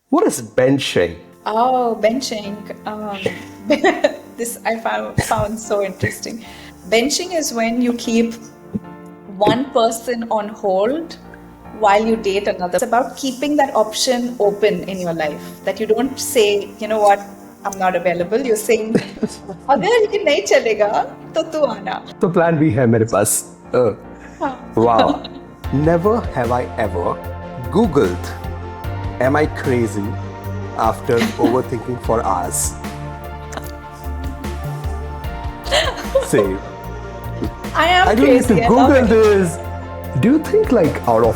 What is benching? Oh, benching. This I found so interesting. Benching is when you keep one person on hold while you date another. It's about keeping that option open in your life. That you don't say, you know what, I'm not available. You're saying, अगर ये नहीं चलेगा तो तू आना. तो plan भी है मेरे पास. हाँ. Wow. Never have I ever Googled, am I crazy after overthinking for hours? Say, I am I don't need to crazy. I love Google it. this. Do you think like out of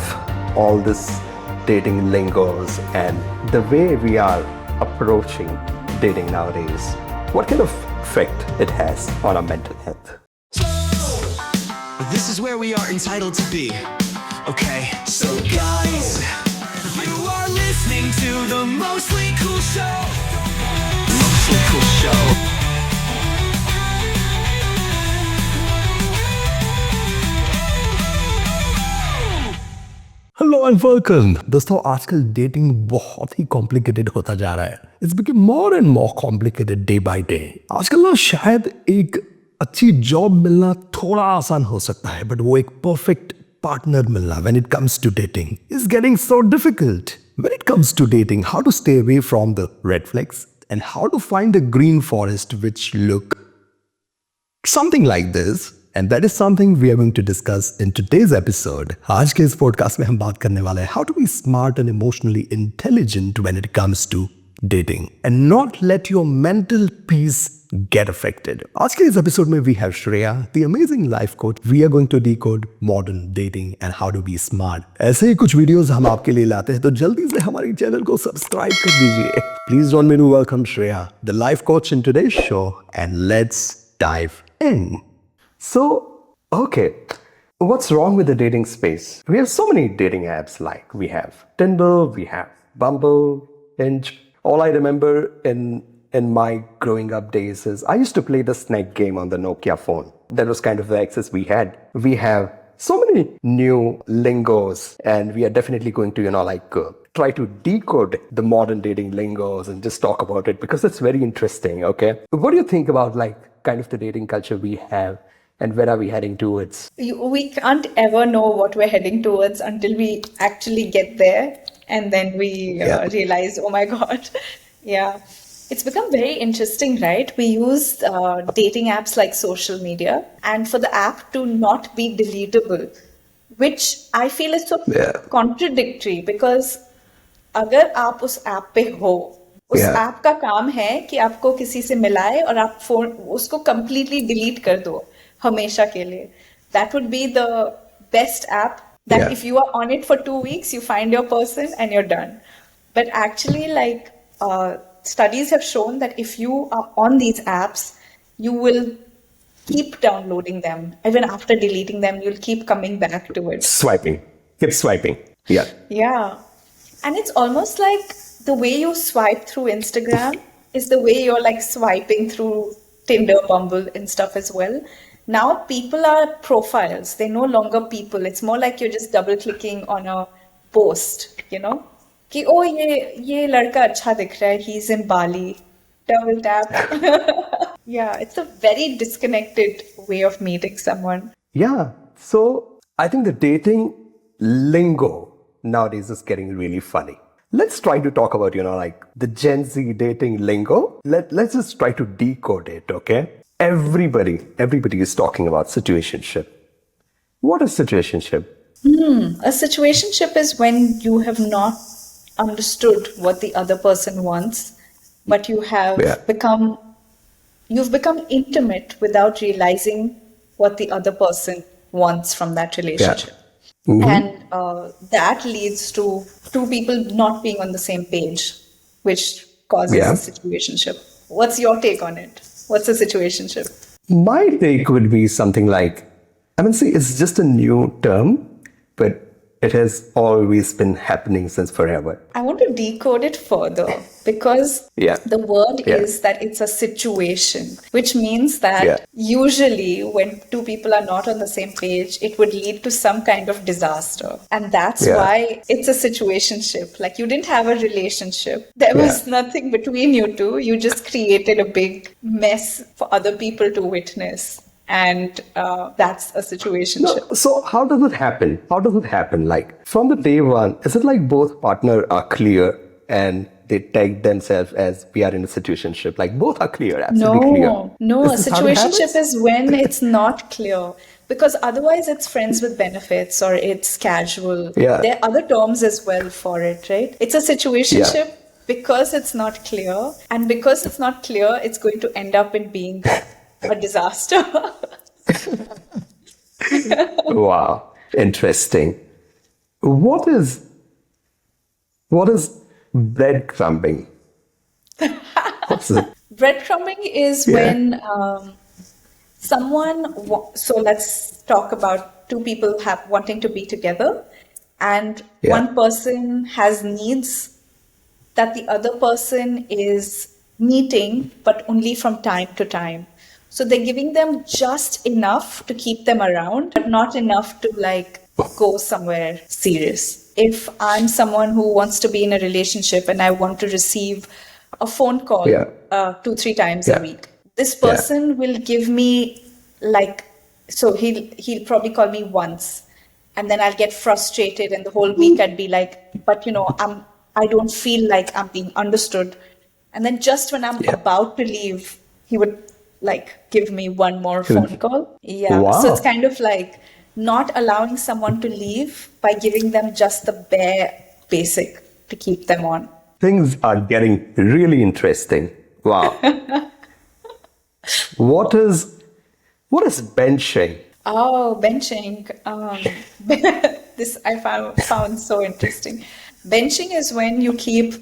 all this dating lingos and the way we are approaching dating nowadays, what kind of effect it has on our mental health? This is where we are entitled to be. Okay, so guys, you are listening to the Mostly Kool Show. Mostly Kool Show. Hello and welcome दोस्तों. आजकल dating बहुत ही complicated होता जा रहा है. It's become more and more complicated day by day. आजकल ना शायद एक अच्छी जॉब मिलना थोड़ा आसान हो सकता है, बट वो एक परफेक्ट पार्टनर मिलना when it comes to dating is getting so difficult. When it comes to dating, how to stay away from the red flags and how to find the green forest which look something like this, and that is something we are going to discuss in today's episode. आज के इस podcast में हम बात करने वाले हैं how to be smart and emotionally intelligent when it comes to dating and not let your mental peace get affected. आज के इस एपिसोड में we have Shreya, the amazing life coach. We are going to decode modern dating and how to be smart. ऐसे ही कुछ videos हम आपके लिए लाते हैं, तो जल्दी से हमारे चैनल को सब्सक्राइब कर दीजिए. Please join me to welcome Shreya, the life coach in today's show, and let's dive in. So, okay, what's wrong with the dating space? We have so many dating apps, like we have Tinder, we have Bumble, Hinge. All I remember in my growing up days is I used to play the snake game on the Nokia phone. That was kind of the access we had. We have so many new lingos, and we are definitely going to, try to decode the modern dating lingos and just talk about it because it's very interesting, okay? What do you think about, kind of the dating culture we have and where are we heading towards? We can't ever know what we're heading towards until we actually get there, and then we realize, oh my God. Yeah. It's become very interesting, right? We use dating apps like social media, and for the app to not be deletable, which I feel is so contradictory, because अगर आप उस app पे हो, उस app का काम है कि आपको किसी से मिलाए और आप फोन उसको completely delete कर दो हमेशा के लिए. That would be the best app that if you are on it for 2 weeks, you find your person and you're done. But actually, studies have shown that if you are on these apps, you will keep downloading them. Even after deleting them, you'll keep coming back to it. Swiping. Keep swiping. Yeah. Yeah. And it's almost like the way you swipe through Instagram is the way you're like swiping through Tinder, Bumble, and stuff as well. Now people are profiles. They're no longer people. It's more like you're just double clicking on a post, कि ओ ये लड़का अच्छा दिख रहा है, he's in Bali, double tap. Yeah, it's a very disconnected way of meeting someone. Yeah. So I think the dating lingo nowadays is getting really funny. Let's try to talk about, the Gen Z dating lingo. Let's just try to decode it, okay? Everybody is talking about situationship. What is situationship? A situationship is when you have not understood what the other person wants, but you have you've become intimate without realizing what the other person wants from that relationship. And that leads to two people not being on the same page, which causes a situationship. What's your take on it? What's a situationship? My take would be something like, see, it's just a new term, but it has always been happening since forever. I want to decode it further because Yeah. the word Yeah. is that it's a situation, which means that Yeah. usually when two people are not on the same page, it would lead to some kind of disaster. And that's Yeah. why it's a situationship. Like you didn't have a relationship, there Yeah. was nothing between you two. You just created a big mess for other people to witness. And that's a situationship. No, so how does it happen? How does it happen? Like from the day one, is it like both partner are clear and they tag themselves as we are in a situationship? Like both are clear, absolutely clear. No, a Is this how it happens? situationship is when it's not clear because otherwise it's friends with benefits or it's casual. Yeah. There are other terms as well for it, right? It's a situationship because it's not clear, and because it's not clear, it's going to end up in being a disaster. Wow, interesting. What is breadcrumbing? What's it? Breadcrumbing is when so let's talk about two people wanting to be together, and Yeah. one person has needs that the other person is meeting, but only from time to time. So they're giving them just enough to keep them around, but not enough to like go somewhere serious. If I'm someone who wants to be in a relationship and I want to receive a phone call Yeah. 2-3 times Yeah. a week, this person will give me like, so he'll probably call me once, and then I'll get frustrated, and the whole week I'd be like, but I don't feel like I'm being understood. And then just when I'm about to leave, he would like give me one more phone call. Yeah. So it's Wow. kind of like not allowing someone to leave by giving them just the bare basic to keep them on. Things are getting really interesting. Wow. What is benching? Oh, benching. This I found so interesting. Benching is when you keep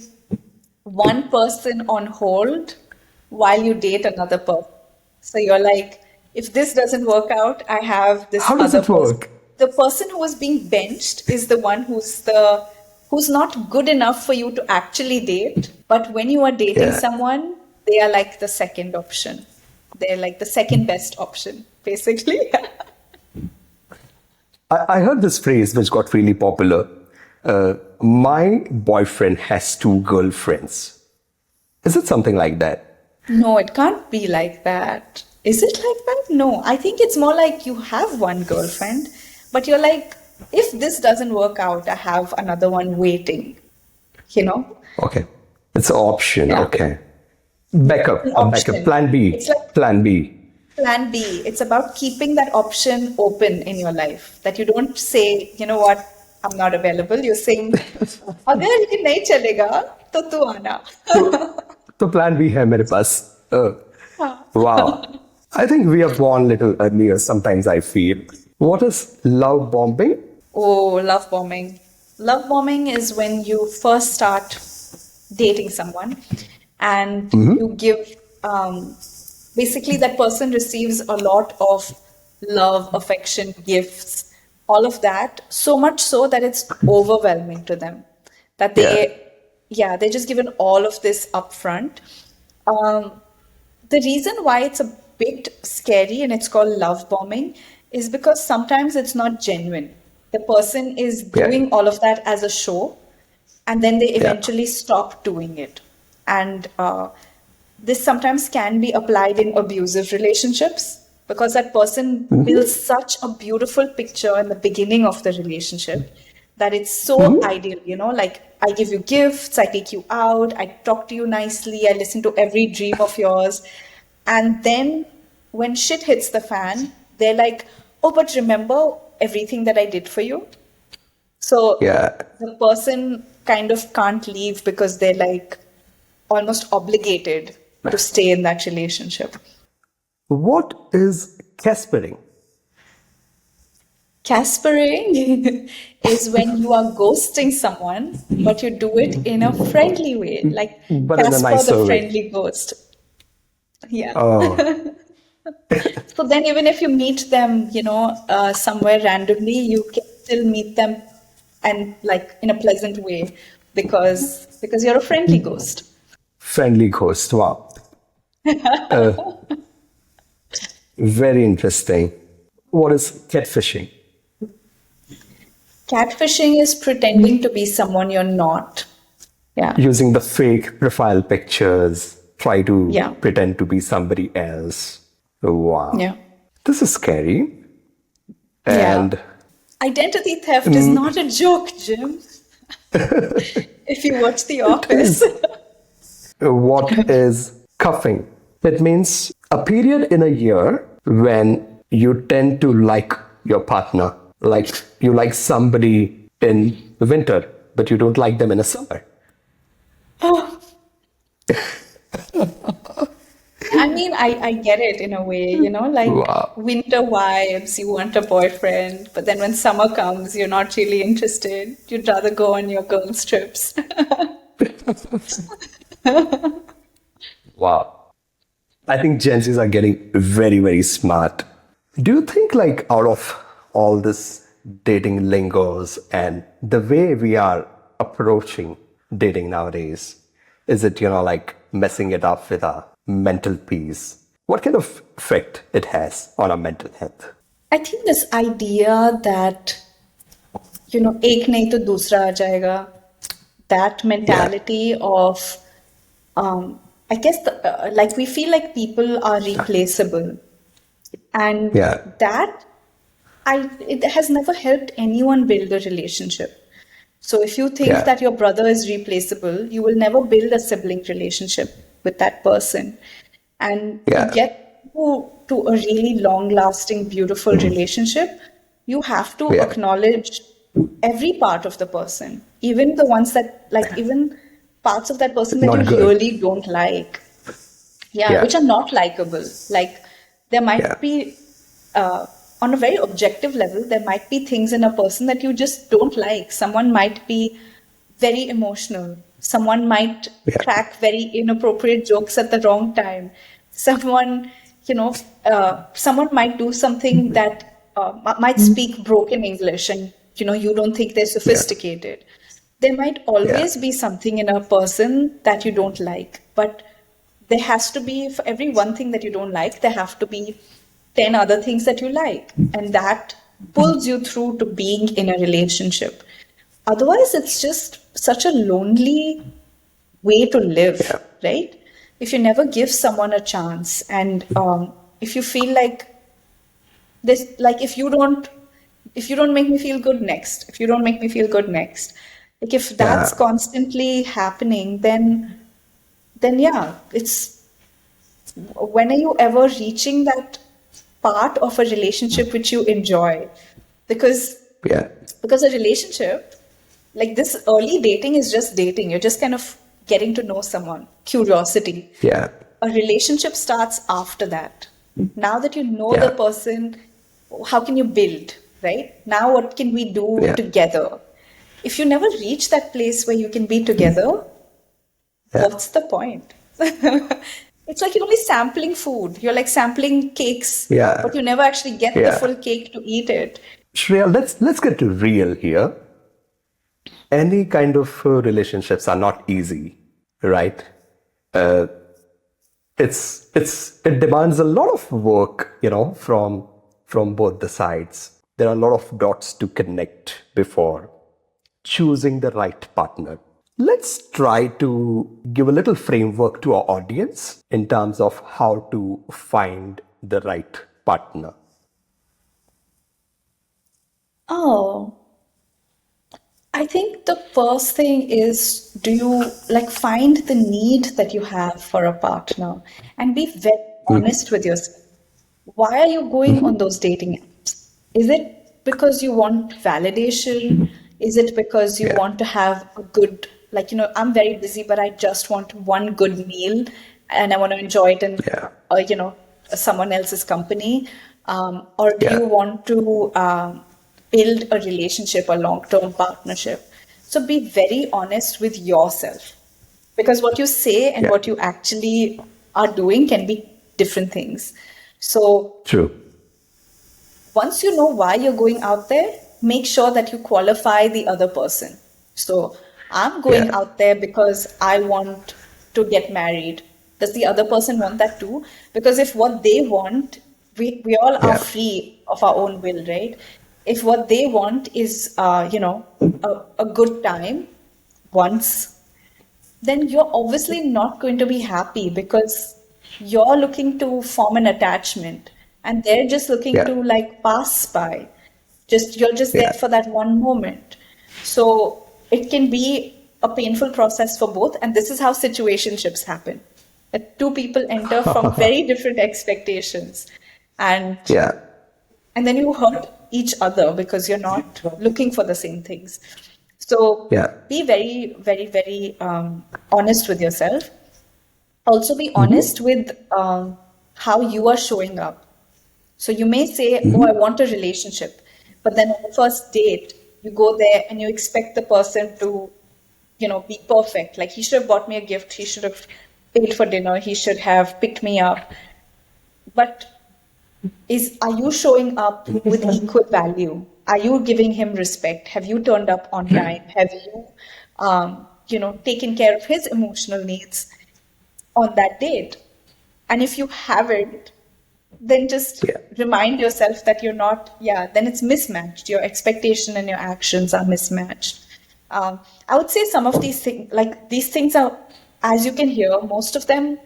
one person on hold while you date another person. So you're like, if this doesn't work out, I have this How does other it work? person. The person who is being benched is the one who's not good enough for you to actually date. But when you are dating someone, they are like the second option. They're like the second best option, basically. I heard this phrase which got really popular. My boyfriend has 2 girlfriends. Is it something like that? No, it can't be like that. Is it like that? No, I think it's more like you have one girlfriend, but you're like, if this doesn't work out, I have another one waiting, you know? Okay. It's an option. Yeah. Okay. Backup. An A backup. option. Plan B. It's like Plan B. plan B. It's about keeping that option open in your life. That you don't say, you know what, I'm not available. You're saying, अगर ये नहीं चलेगा, तो तू आना. तो plan B है मेरे पास. हाँ. Wow. I think we are born a little earlier, sometimes I feel. What is love bombing? Oh, love bombing. Love bombing is when you first start dating someone and you give, basically, that person receives a lot of love, affection, gifts, all of that, so much so that it's overwhelming to them. That they're just given all of this upfront. The reason why it's a bit scary and it's called love bombing is because sometimes it's not genuine. The person is doing all of that as a show, and then they eventually stop doing it. And this sometimes can be applied in abusive relationships because that person builds such a beautiful picture in the beginning of the relationship that it's so ideal, like I give you gifts, I take you out, I talk to you nicely, I listen to every dream of yours. And then when shit hits the fan, they're like, oh, but remember everything that I did for you? So the person kind of can't leave because they're like almost obligated to stay in that relationship. What is caspering? Caspering is when you are ghosting someone, but you do it in a friendly way, like But in a Casper nicer the way. friendly ghost. Yeah. Oh, So then even if you meet them, somewhere randomly, you can still meet them and like in a pleasant way because you're a friendly ghost. Friendly ghost. Wow. Very interesting. What is catfishing? Catfishing is pretending to be someone you're not. Yeah. Using the fake profile pictures, try to Yeah. pretend to be somebody else. Wow. Yeah. This is scary. Yeah. And Identity theft is not a joke, Jim. If you watch The Office. what is cuffing? It means a period in a year when you tend to like your partner, like you like somebody in winter, but you don't like them in the summer. I mean, I get it in a way, like Wow. winter vibes, you want a boyfriend, but then when summer comes, you're not really interested. You'd rather go on your girls' trips. Wow. I think Gen Zs are getting very, very smart. Do you think, like, out of all this dating lingos and the way we are approaching dating nowadays, is it, like messing it up with our mental peace? What kind of effect it has on our mental health? I think this idea that, एक नहीं तो दूसरा आ जाएगा, that mentality of, I guess, like we feel like people are replaceable. And Yeah. that, it has never helped anyone build a relationship. So if you think Yeah. that your brother is replaceable, you will never build a sibling relationship with that person. And Yeah. to get to a really long-lasting, beautiful relationship, you have to Yeah. acknowledge every part of the person, even the ones that, like, even parts of that person that Not you good. really don't like. Yeah, which are not likable. Like, there might Yeah. be, on a very objective level, there might be things in a person that you just don't like. Someone might be very emotional. Someone might Yeah. crack very inappropriate jokes at the wrong time. Someone, someone might do something that might speak broken English, and you don't think they're sophisticated. There might always be something in a person that you don't like, but there has to be, for every one thing that you don't like, there have to be 10 other things that you like, and that pulls you through to being in a relationship. Otherwise, it's just such a lonely way to live, Yeah. right? If you never give someone a chance, and if you feel like this, like if you don't make me feel good next, if you don't make me feel good next, like if that's Yeah. constantly happening, then yeah, it's, when are you ever reaching that part of a relationship which you enjoy? Because Yeah. a relationship, like, this early dating is just dating. You're just kind of getting to know someone, curiosity. Yeah. A relationship starts after that. Now that you know Yeah. the person, how can you build, right? Now what can we do Yeah. together? If you never reach that place where you can be together, Yeah. what's the point? It's like you're only sampling food. You're like sampling cakes, Yeah. but you never actually get the Yeah. full cake to eat it. Shreya, let's get real here. Any kind of relationships are not easy, right? It demands a lot of work, from both the sides. There are a lot of dots to connect before choosing the right partner. Let's try to give a little framework to our audience in terms of how to find the right partner. Oh, I think the first thing is, do you like find the need that you have for a partner and be very honest with yourself. Why are you going on those dating apps? Is it because you want validation? Is it because you Yeah. want to have a good, like, I'm very busy, but I just want one good meal and I want to enjoy it in, Yeah. someone else's company? Or do Yeah. you want to build a relationship, a long-term partnership? So be very honest with yourself, because what you say and Yeah. what you actually are doing can be different things. So True. once you know why you're going out there, make sure that you qualify the other person. So I'm going Yeah. out there because I want to get married. Does the other person want that too? Because if what they want, we all are Yeah. free of our own will, right? If what they want is, a good time once, then you're obviously not going to be happy because you're looking to form an attachment and they're just looking Yeah. to like pass by. Just you're just there Yeah. for that one moment. So it can be a painful process for both, and this is how situationships happen. That two people enter from very different expectations, and Yeah. and then you hurt each other because you're not looking for the same things. So Yeah. be very, very, very honest with yourself. Also, be Mm-hmm. honest with how you are showing up. So you may say, "Oh, I Mm-hmm. want a relationship," but then on the first date, you go there and you expect the person to, be perfect. Like he should have bought me a gift, he should have paid for dinner, he should have picked me up. But are you showing up with equal value? Are you giving him respect? Have you turned up on time? Have you, taken care of his emotional needs on that date? And if you haven't, then just Yeah. remind yourself that you're not, yeah, then it's mismatched. Your expectation and your actions are mismatched. I would say some of these things, like these things are, as you can hear, most of them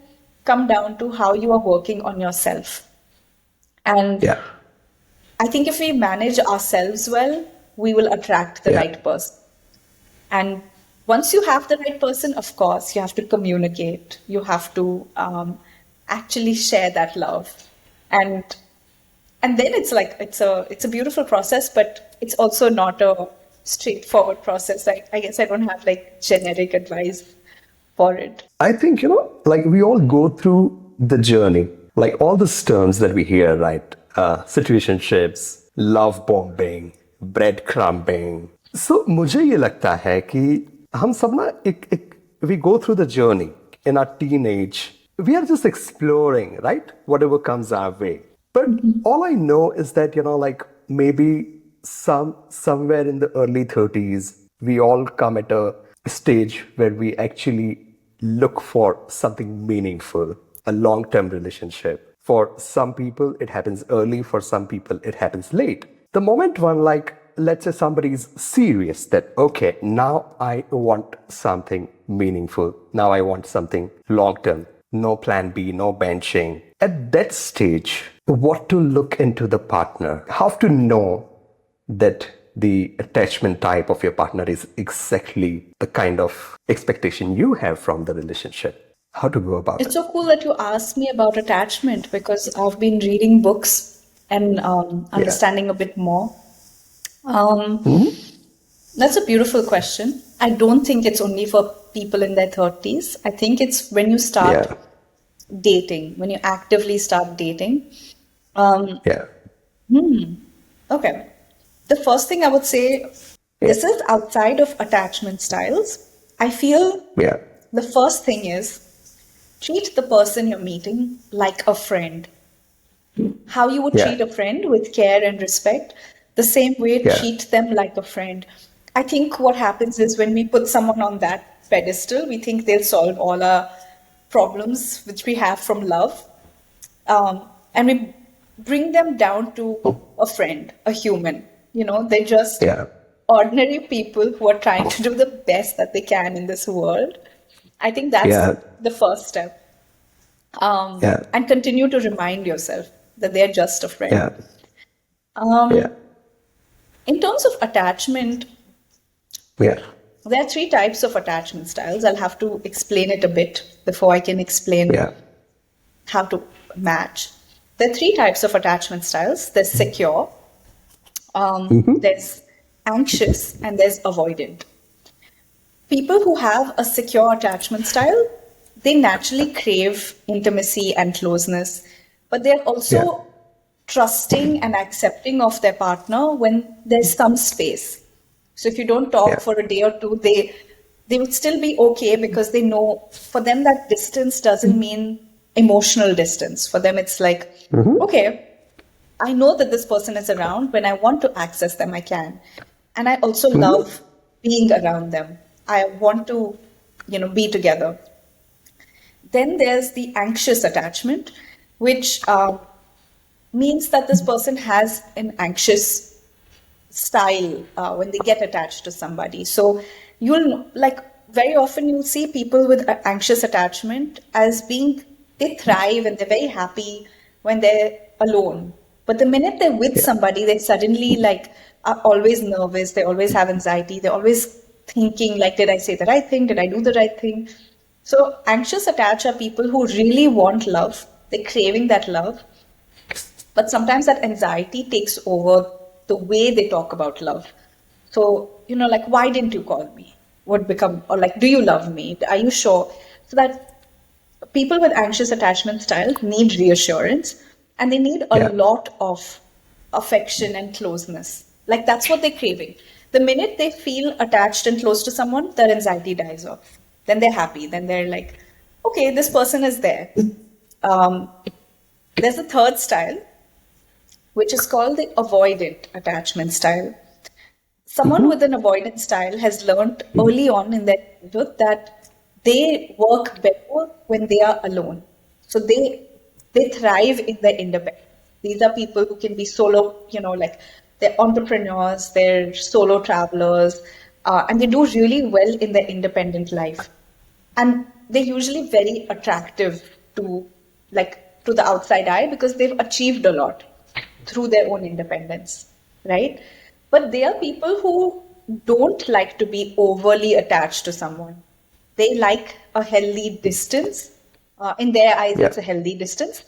come down to how you are working on yourself. And Yeah. I think if we manage ourselves well, we will attract the Yeah. right person. And once you have the right person, of course, you have to communicate. You have to actually share that love, and then it's like it's a beautiful process, but it's also not a straightforward process. I guess I don't have like generic advice for it. I think, like we all go through the journey, like all these terms that we hear, right? Situationships, love bombing, breadcrumbing. So मुझे ये लगता है कि हम सब ना we go through the journey in our teenage. We are just exploring, right? Whatever comes our way. But all I know is that, like maybe somewhere in the early 30s, we all come at a stage where we actually look for something meaningful, a long-term relationship. For some people, it happens early. For some people, it happens late. The moment one, like, let's say somebody's serious that, okay, now I want something meaningful. Now I want something long-term. No plan B, no benching. At that stage, what to look into the partner, how to know that the attachment type of your partner is exactly the kind of expectation you have from the relationship. How to go about It's it? so cool that you asked me about attachment because I've been reading books and Yeah. understanding a bit more. Um, that's a beautiful question. I don't think it's only for people in their 30s. I think it's when you start Yeah. dating, when you actively start dating. Um, Yeah. okay. The first thing I would say, Yeah. this is outside of attachment styles. I feel Yeah. the first thing is treat the person you're meeting like a friend. How you would Yeah. treat a friend with care and respect, the same way Yeah. treat them like a friend. I think what happens is when we put someone on that pedestal, we think they'll solve all our problems which we have from love. And we bring them down to a friend, a human. They're just Yeah. ordinary people who are trying to do the best that they can in this world. I think that's Yeah. the first step. Yeah. And continue to remind yourself that they're just a friend. Yeah. Yeah. Um, in terms of attachment, Yeah. there are three types of attachment styles. I'll have to explain it a bit before I can explain Yeah. how to match. There are three types of attachment styles. There's secure, there's anxious, and there's avoidant. People who have a secure attachment style, they naturally crave intimacy and closeness, but they're Yeah. also trusting and accepting of their partner when there's some space. So if you don't talk Yeah. for a day or two, they would still be okay because they know for them that distance doesn't mean emotional distance. For them, it's like, okay, I know that this person is around. When I want to access them, I can. And I also love being around them. I want to, be together. Then there's the anxious attachment, which means that this person has an anxious style when they get attached to somebody. So you'll like very often you'll see people with anxious attachment as being they thrive and they're very happy when they're alone. But the minute they're with somebody, they suddenly like are always nervous. They always have anxiety. They're always thinking like, did I say the right thing? Did I do the right thing? So anxious attached are people who really want love. They're craving that love. But sometimes that anxiety takes over the way they talk about love. So, like, why didn't you call me? Or like, do you love me? Are you sure? So that people with anxious attachment style need reassurance and they need a lot of affection and closeness. Like, that's what they're craving. The minute they feel attached and close to someone, their anxiety dies off. Then they're happy. Then they're like, okay, this person is there. There's a third style, which is called the avoidant attachment style. Someone with an avoidant style has learned early on in their childhood that they work better when they are alone. So they thrive in their independence. These are people who can be solo, like they're entrepreneurs, they're solo travelers, and they do really well in their independent life. And they're usually very attractive to the outside eye because they've achieved a lot through their own independence, right? But they are people who don't like to be overly attached to someone. They like a healthy distance. In their eyes, it's a healthy distance.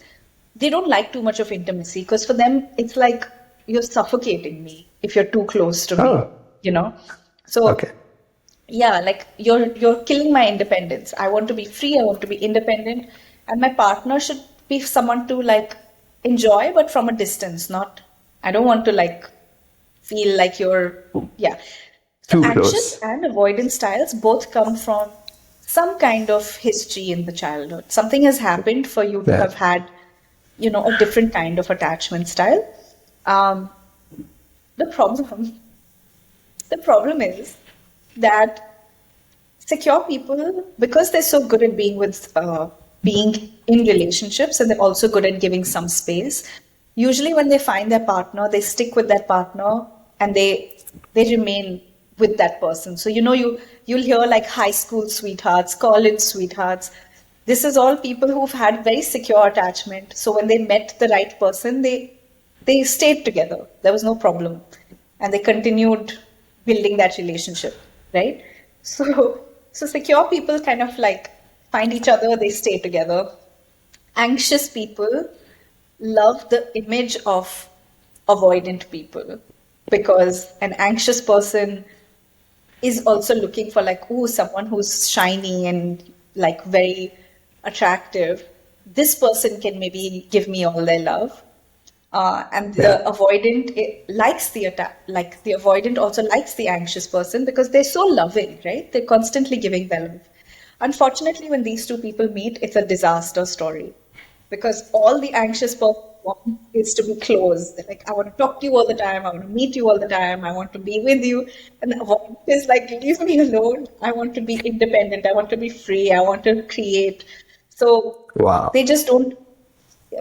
They don't like too much of intimacy because for them, it's like you're suffocating me if you're too close to me, So, yeah, like you're killing my independence. I want to be free. I want to be independent. And my partner should be someone to like enjoy, but from a distance, I don't want to like feel like you're, So Too anxious close. and avoidant styles both come from some kind of history in the childhood. Something has happened for you to have had, a different kind of attachment style. Um, the problem is that secure people, because they're so good at being in relationships and they're also good at giving some space, usually when they find their partner, they stick with that partner and they remain with that person. So you'll hear like high school sweethearts, college sweethearts. This is all people who've had very secure attachment. So when they met the right person, they stayed together. There was no problem. And they continued building that relationship, right? So secure people kind of like find each other, they stay together. Anxious people love the image of avoidant people because an anxious person is also looking for like, someone who's shiny and like very attractive. This person can maybe give me all their love. And the avoidant likes the avoidant also likes the anxious person because they're so loving, right? They're constantly giving their love. Unfortunately, when these two people meet, it's a disaster story because all the anxious person wants is to be close. They're like, I want to talk to you all the time. I want to meet you all the time. I want to be with you. And the avoidant is like, leave me alone. I want to be independent. I want to be free. I want to create. So they just don't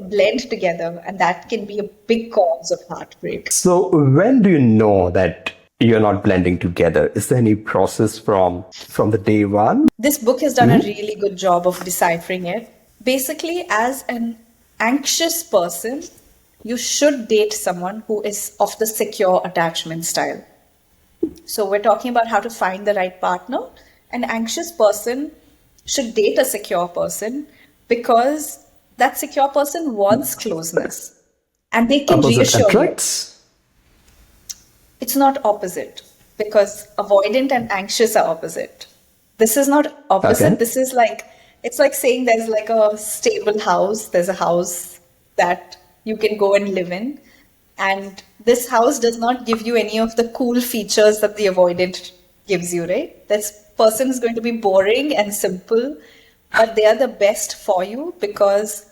blend together, and that can be a big cause of heartbreak. So when do you know that you're not blending together? Is there any process from the day one? This book has done a really good job of deciphering it. Basically, as an anxious person, you should date someone who is of the secure attachment style. So we're talking about how to find the right partner. An anxious person should date a secure person because that secure person wants closeness and they can reassure you. It's not opposite because avoidant and anxious are opposite. This is not opposite. Okay. This is like, it's like saying there's like a stable house. There's a house that you can go and live in. And this house does not give you any of the cool features that the avoidant gives you, right? This person is going to be boring and simple, but they are the best for you because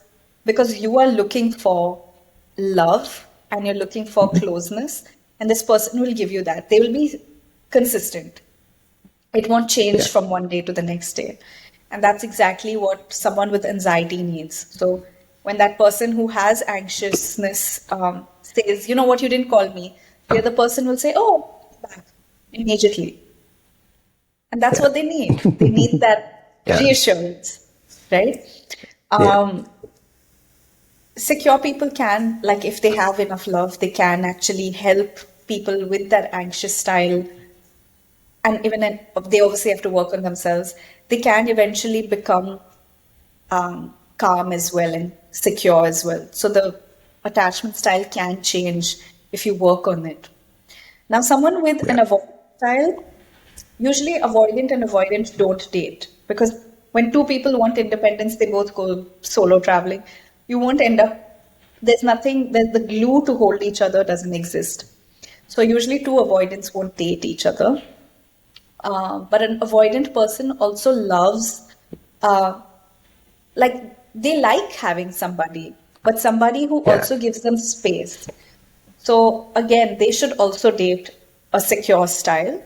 you are looking for love and you're looking for closeness, and this person will give you that. They will be consistent. It won't change from one day to the next day. And that's exactly what someone with anxiety needs. So when that person who has anxiousness says, you know what, you didn't call me, the other person will say, oh, back immediately. And that's what they need. They need that reassurance, right? Secure people can, like if they have enough love, they can actually help people with that anxious style. And even they obviously have to work on themselves. They can eventually become calm as well and secure as well. So the attachment style can change if you work on it. Now, someone with an avoidant style, usually avoidant and avoidant don't date, because when two people want independence, they both go solo traveling. You won't end up, there's the glue to hold each other doesn't exist. So usually two avoidants won't date each other. But an avoidant person also loves, they like having somebody, but somebody who also gives them space. So again, they should also date a secure style,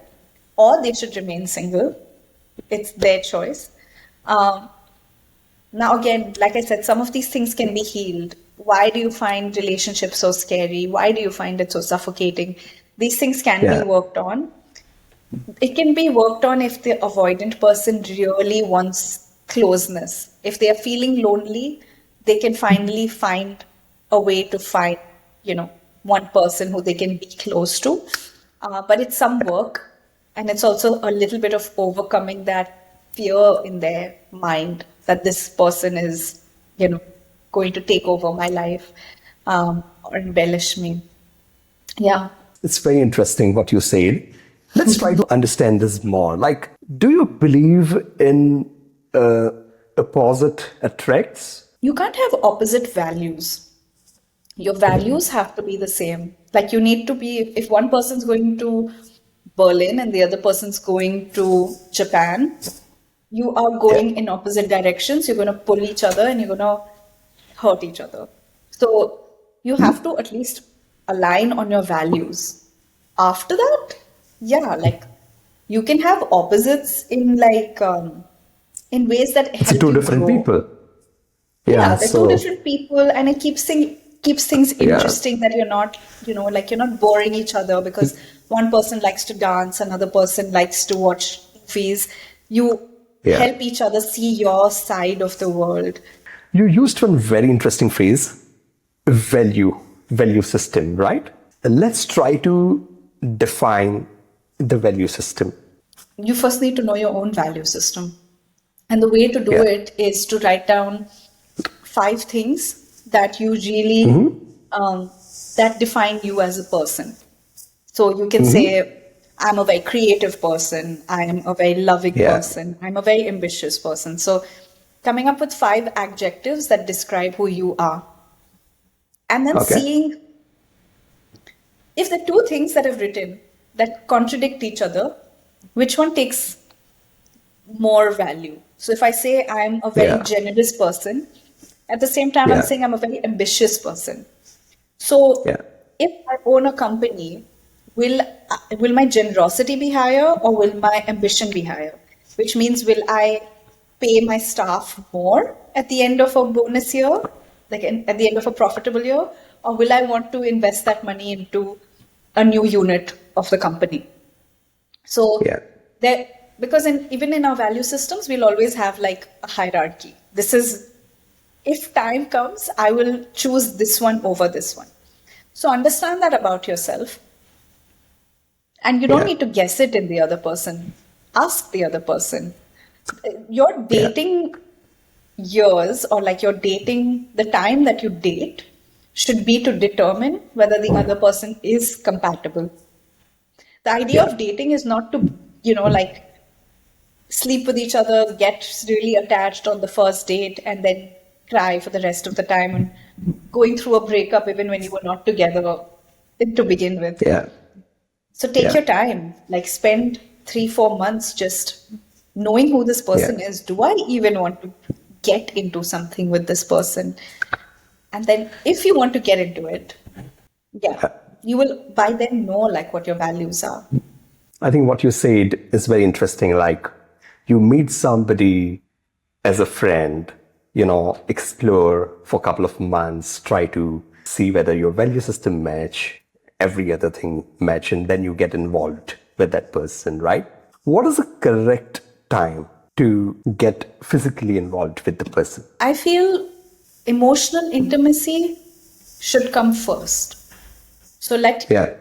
or they should remain single. It's their choice. Now again, like I said, some of these things can be healed. Why do you find relationships so scary? Why do you find it so suffocating? These things can be worked on. It can be worked on if the avoidant person really wants closeness. If they are feeling lonely, they can finally find a way to find, one person who they can be close to. But it's some work, and it's also a little bit of overcoming that fear in their mind that this person is, going to take over my life or embellish me. Yeah. It's very interesting what you said. Let's try to understand this more. Like, do you believe in opposite attracts? You can't have opposite values. Your values have to be the same. Like you need to be, if one person's going to Berlin and the other person's going to Japan, you are going in opposite directions. You're going to pull each other and you're going to hurt each other. So you have to at least align on your values. After that, you can have opposites in in ways that help It's two you different grow. people. They're two different people, and it keeps things interesting that you're not, you're not boring each other because one person likes to dance, another person likes to watch movies. You help each other see your side of the world. You used one very interesting phrase, value system, right? Let's try to define the value system. You first need to know your own value system. And the way to do it is to write down 5 things that you really, that define you as a person. So you can say, I'm a very creative person. I'm a very loving person. I'm a very ambitious person. So coming up with 5 adjectives that describe who you are. And then seeing if the 2 things that I've written that contradict each other, which one takes more value? So if I say I'm a very generous person, at the same time I'm saying I'm a very ambitious person. So if I own a company, will my generosity be higher or will my ambition be higher? Which means, will I pay my staff more at the end of a bonus year, at the end of a profitable year, or will I want to invest that money into a new unit of the company? So because even in our value systems, we'll always have a hierarchy. This is, if time comes, I will choose this one over this one. So understand that about yourself. And you don't need to guess it in the other person. Ask the other person. Your dating years, or the time that you date, should be to determine whether the other person is compatible. The idea of dating is not to, sleep with each other, get really attached on the first date, and then cry for the rest of the time and going through a breakup even when you were not together to begin with. So take your time, spend 3-4 months just knowing who this person is. Do I even want to get into something with this person? And then if you want to get into it, Yeah. You will by then know like what your values are. I think what you said is very interesting. Like, you meet somebody as a friend, explore for a couple of months, try to see whether your value system match, every other thing match, and then you get involved with that person, right? What is the correct time to get physically involved with the person? I feel emotional intimacy should come first. So Yeah,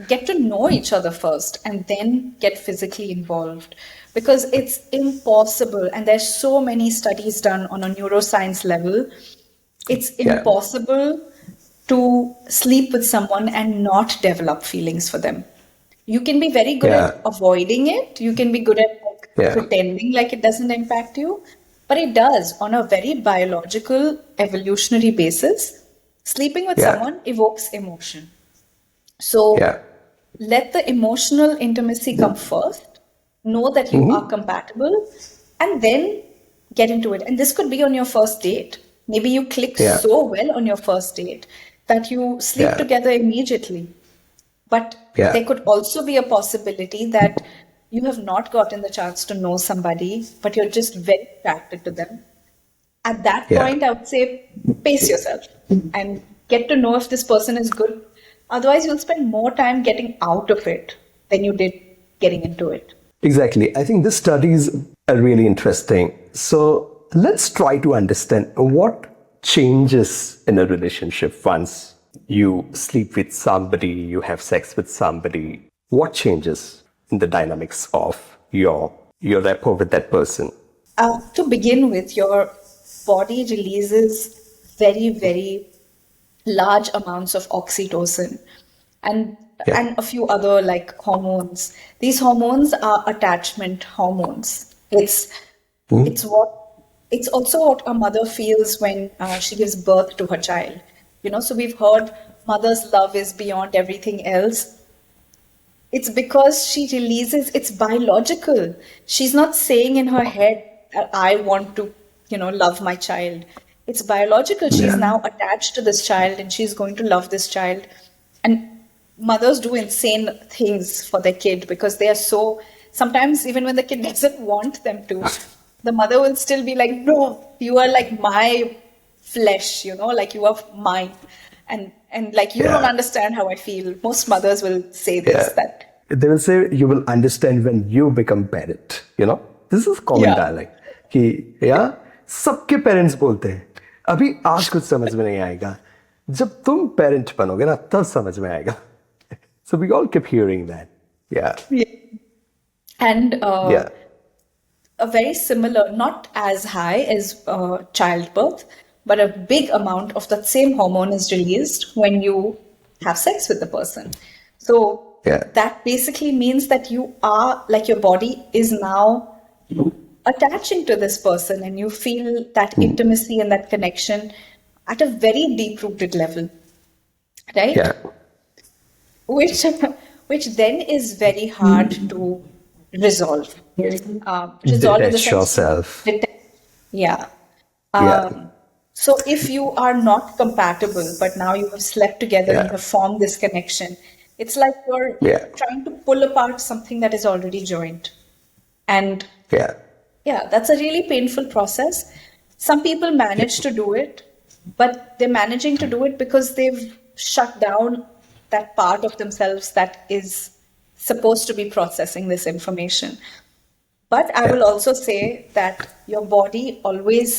get to know each other first and then get physically involved, because it's impossible, and there's so many studies done on a neuroscience level. It's yeah, impossible to sleep with someone and not develop feelings for them. You can be very good yeah, at avoiding it, you can be good at like yeah, pretending like it doesn't impact you, but it does on a very biological evolutionary basis. Sleeping with yeah, someone evokes emotion. So yeah. let the emotional intimacy come first, know that you are compatible, and then get into it. And this could be on your first date. Maybe you click Yeah, so well on your first date that you sleep yeah, together immediately. But yeah, there could also be a possibility that you have not gotten the chance to know somebody, but you're just very attracted to them. At that yeah. point, I would say pace yourself and get to know if this person is good. Otherwise, you'll spend more time getting out of it than you did getting into it. Exactly. I think these studies are really interesting. So let's try to understand what changes in a relationship once you sleep with somebody, you have sex with somebody. What changes in the dynamics of your rapport with that person? To begin with, your body releases very, very large amounts of oxytocin and Yeah. and a few other like hormones. These hormones are attachment hormones. It's also what a mother feels when she gives birth to her child. So we've heard mother's love is beyond everything else. It's because she releases, it's biological. She's not saying in her head that I want to, love my child. It's biological. She's Yeah. now attached to this child and she's going to love this child. And mothers do insane things for their kid because they are so, sometimes even when the kid doesn't want them to, the mother will still be like, no, you are like my flesh, like you are mine. And like you don't Yeah. understand how I feel. Most mothers will say Yeah. this, that They will say you will understand when you become parent. This is common yeah. dialogue. कि सबके parents बोलते हैं अभी आज कुछ समझ में नहीं आएगा जब तुम पेरेंट बनोगे ना तब समझ में आएगा. So we all keep hearing that. Yeah. Yeah. And Yeah. a very similar, not as high as childbirth, but a big amount of that same hormone is released when you have sex with the person. So Yeah. that basically means that you are, like your body is now attaching to this person and you feel that intimacy and that connection at a very deep rooted level, right? Yeah. which which then is very hard to resolve. Resolve in the Detach sense yourself. yeah. Yeah. So if you are not compatible, but now you have slept together, you Yeah. have formed this connection, it's like you're Yeah. trying to pull apart something that is already joined. And Yeah. yeah, that's a really painful process. Some people manage to do it, but they're managing to do it because they've shut down that part of themselves that is supposed to be processing this information. But I will Yeah. also say that your body always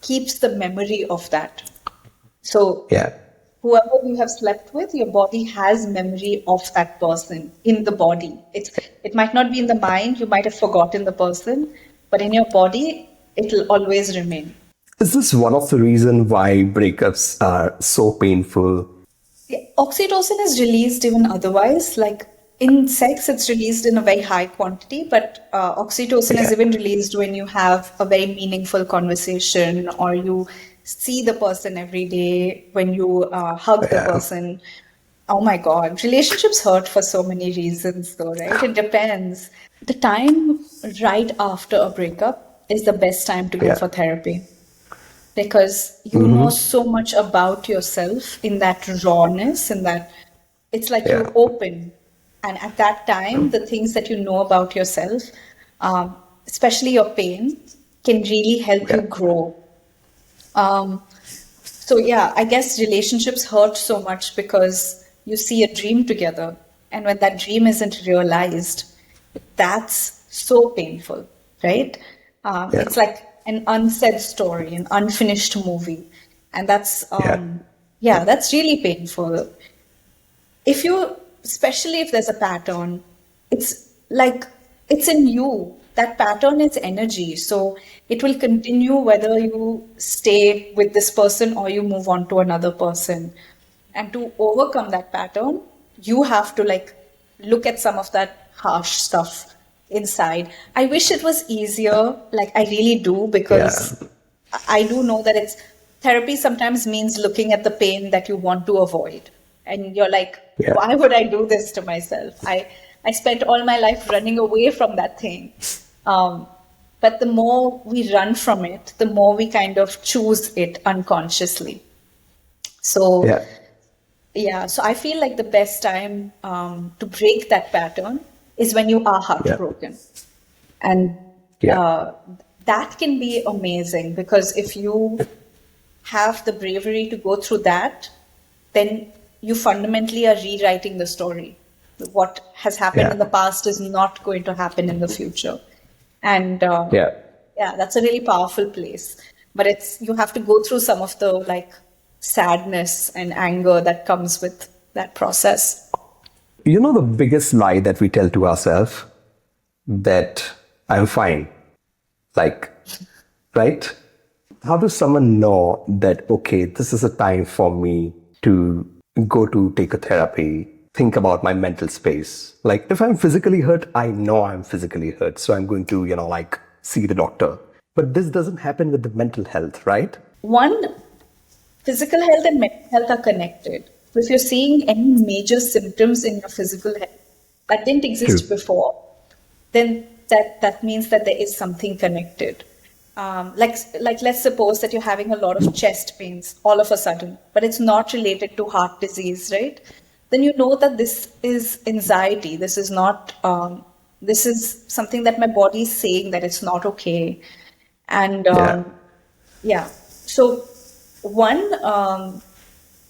keeps the memory of that. So Yeah. whoever you have slept with, your body has memory of that person in the body. It might not be in the mind, you might have forgotten the person, but in your body, it'll always remain. Is this one of the reasons why breakups are so painful? Yeah, oxytocin is released even otherwise. Like in sex, it's released in a very high quantity, but oxytocin is Yeah. even released when you have a very meaningful conversation or you see the person every day, when you hug the Yeah. person. Oh my God, relationships hurt for so many reasons, though, right? It depends. The time right after a breakup is the best time to go Yeah. for therapy. because you know so much about yourself in that rawness, in that it's like Yeah. you open. And at that time, the things that you know about yourself, especially your pain, can really help you Yeah. grow. Um, so yeah, I guess relationships hurt so much because you see a dream together, and when that dream isn't realized, that's so painful, right? Yeah. It's like an unsaid story, an unfinished movie, and Yeah. yeah, that's really painful. If you, especially if there's a pattern, it's like it's in you. That pattern is energy, so it will continue whether you stay with this person or you move on to another person. And to overcome that pattern, you have to like look at some of that harsh stuff inside. I wish it was easier, like I really do, Yeah. because I do know that it's therapy sometimes means looking at the pain that you want to avoid. And you're like, Yeah. why would I do this to myself? I spent all my life running away from that thing. Um, but the more we run from it, the more we kind of choose it unconsciously. So, Yeah. yeah, so I feel like the best time to break that pattern is when you are Yeah. heartbroken. And Yeah. uh, that can be amazing because if you have the bravery to go through that, then you fundamentally are rewriting the story. What has happened Yeah. in the past is not going to happen in the future. And Yeah. yeah, that's a really powerful place. But it's you have to go through some of the like sadness and anger that comes with that process. You know the biggest lie that we tell to ourselves, that I'm fine. Like, right? How does someone know that, okay, this is a time for me to go to take a therapy, think about my mental space? Like, if I'm physically hurt, I know I'm physically hurt. So I'm going to, like see the doctor. But this doesn't happen with the mental health, right? One, physical health and mental health are connected. So if you're seeing any major symptoms in your physical health that didn't exist True. before, then that means that there is something connected. Like let's suppose that you're having a lot of chest pains all of a sudden, but it's not related to heart disease, right? Then you know that this is anxiety. This is not. This is something that my body is saying that it's not okay, and Yeah. yeah. So one,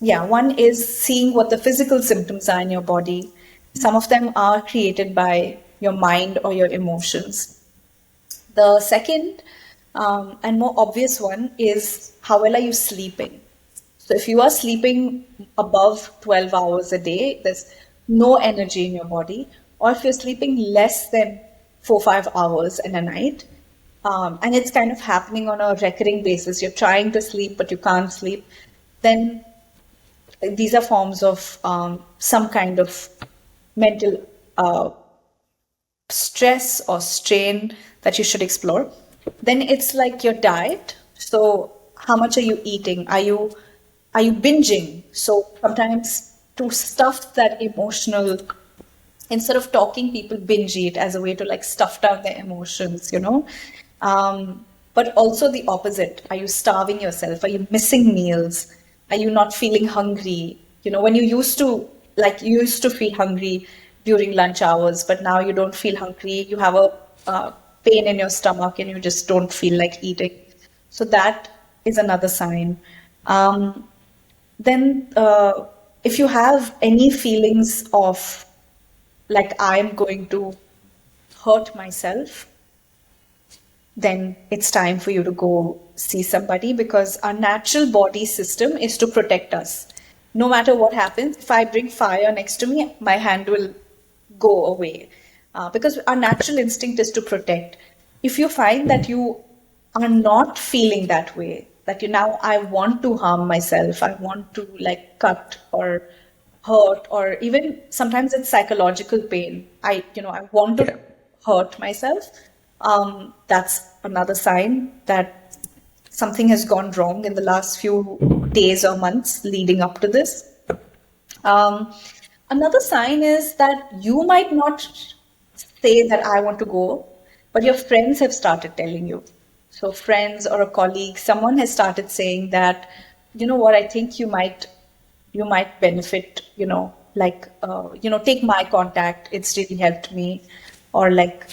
yeah, one is seeing what the physical symptoms are in your body. Some of them are created by your mind or your emotions. The second and more obvious one is how well are you sleeping? So if you are sleeping above 12 hours a day, there's no energy in your body. Or if you're sleeping less than 4 5 hours in a night, and it's kind of happening on a recurring basis, you're trying to sleep but you can't sleep, then these are forms of some kind of mental stress or strain that you should explore. Then it's like your diet. So how much are you eating? Are you binging? So sometimes to stuff that emotional, instead of talking, people binge eat as a way to like stuff down their emotions. But also the opposite. Are you starving yourself? Are you missing meals? Are you not feeling hungry? When you used to feel hungry during lunch hours, but now you don't feel hungry. You have a pain in your stomach and you just don't feel like eating. So that is another sign. Then, if you have any feelings of like I'm going to hurt myself, then it's time for you to go see somebody because our natural body system is to protect us. No matter what happens, if I bring fire next to me, my hand will go away because our natural instinct is to protect. If you find that you are not feeling that way, that I want to harm myself, I want to like cut or hurt, or even sometimes it's psychological pain. I want to Yeah. hurt myself. That's another sign that something has gone wrong in the last few days or months leading up to this. Um, Another sign is that you might not say that I want to go, but your friends have started telling you. So friends or a colleague, someone has started saying that, you know what, I think you might benefit, take my contact. It's really helped me. Or like,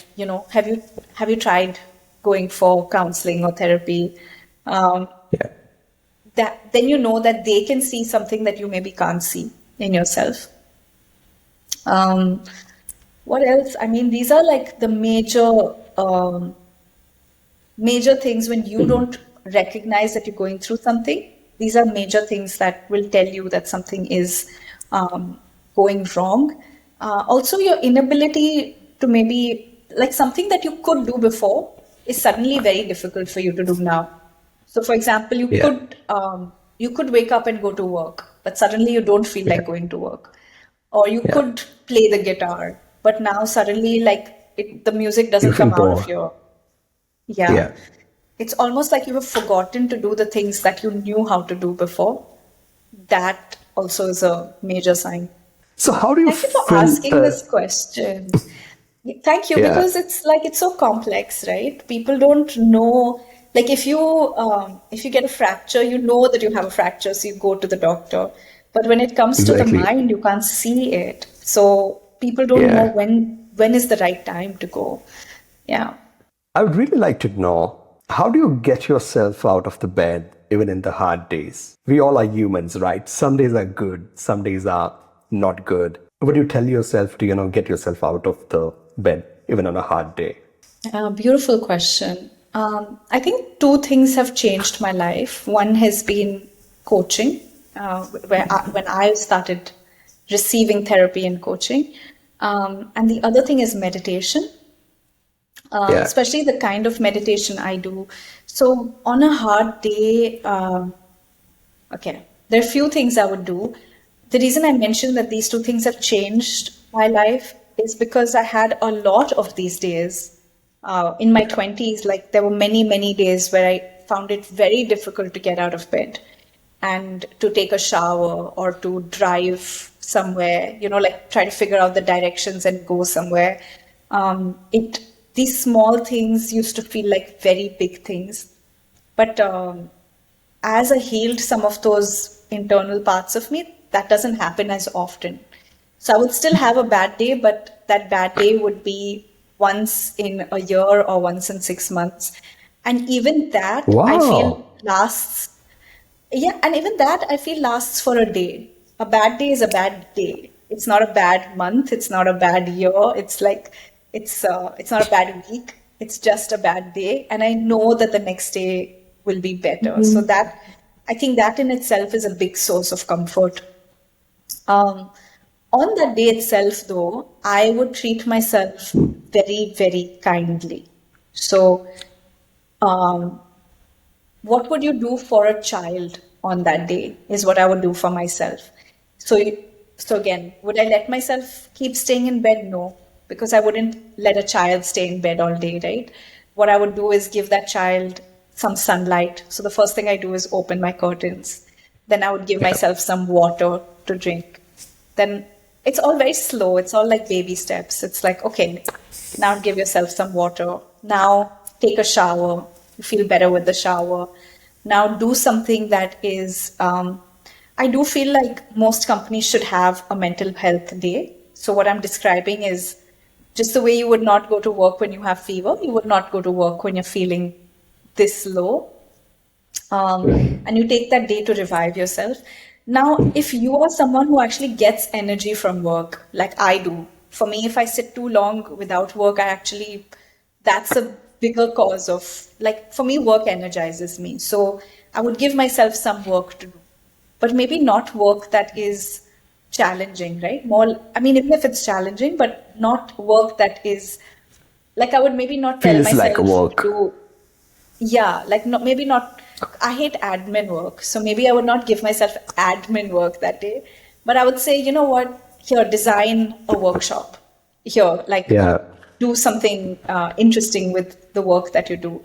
have you tried going for counseling or therapy? Um, Yeah. that then you know that they can see something that you maybe can't see in yourself. Um, what else? I mean, these are like the major things when you don't recognize that you're going through something. These are major things that will tell you that something is going wrong. Also, your inability to maybe, like something that you could do before is suddenly very difficult for you to do now. So, for example, Yeah. you could wake up and go to work, but suddenly you don't feel Yeah. like going to work. Or you Yeah. could play the guitar, but now suddenly, like the music You doesn't feel come out of bored. your. Yeah. Yeah. It's almost like you have forgotten to do the things that you knew how to do before. That also is a major sign. So how do you Thank you for asking filter? this question. Thank you, Yeah. because it's so complex, right? People don't know. Like if you get a fracture, you know that you have a fracture, so you go to the doctor. But when it comes to the Exactly. mind, you can't see it. So people don't know Yeah. when is the right time to go. Yeah. I would really like to know, how do you get yourself out of the bed even in the hard days? We all are humans, right? Some days are good, some days are not good. What do you tell yourself to, get yourself out of the bed even on a hard day? Beautiful question. I think two things have changed my life. One has been coaching, when I started receiving therapy and coaching. And the other thing is meditation, Yeah. especially the kind of meditation I do. So on a hard day, okay, there are few things I would do. The reason I mentioned that these two things have changed my life is because I had a lot of these days in my 20s. Like there were many, many days where I found it very difficult to get out of bed and to take a shower or to drive somewhere, like try to figure out the directions and go somewhere. These small things used to feel like very big things. But as I healed some of those internal parts of me, that doesn't happen as often. So I would still have a bad day, but that bad day would be once in a year or once in 6 months. And even that, I feel Wow. lasts. Yeah, and even that I feel lasts for a day. A bad day is a bad day. It's not a bad month. It's not a bad year. It's not a bad week. It's just a bad day, and I know that the next day will be better. So that I think that in itself is a big source of comfort. Um, on that day itself, though, I would treat myself very, very kindly. So, um, what would you do for a child on that day is what I would do for myself. So, so again, would I let myself keep staying in bed? No, because I wouldn't let a child stay in bed all day, right? What I would do is give that child some sunlight. So the first thing I do is open my curtains. Then I would give Yeah. myself some water to drink. Then it's all very slow. It's all like baby steps. It's like, okay, now give yourself some water. Now take a shower. You feel better with the shower. Now do something that is, I do feel like most companies should have a mental health day. So what I'm describing is just the way you would not go to work when you have fever, you would not go to work when you're feeling this low. And you take that day to revive yourself. Now, if you are someone who actually gets energy from work, like I do, for me, if I sit too long without work, that's a bigger cause of, like, for me, work energizes me. So I would give myself some work to do, but maybe not work that is challenging, right? More, I mean, even if it's challenging, but not work that is, like, I would maybe not tell Feels like myself to work. do. Yeah, like not maybe not. I hate admin work, so maybe I would not give myself admin work that day. But I would say, you know what? Here, design a workshop. Here, like Yeah. do something interesting with the work that you do.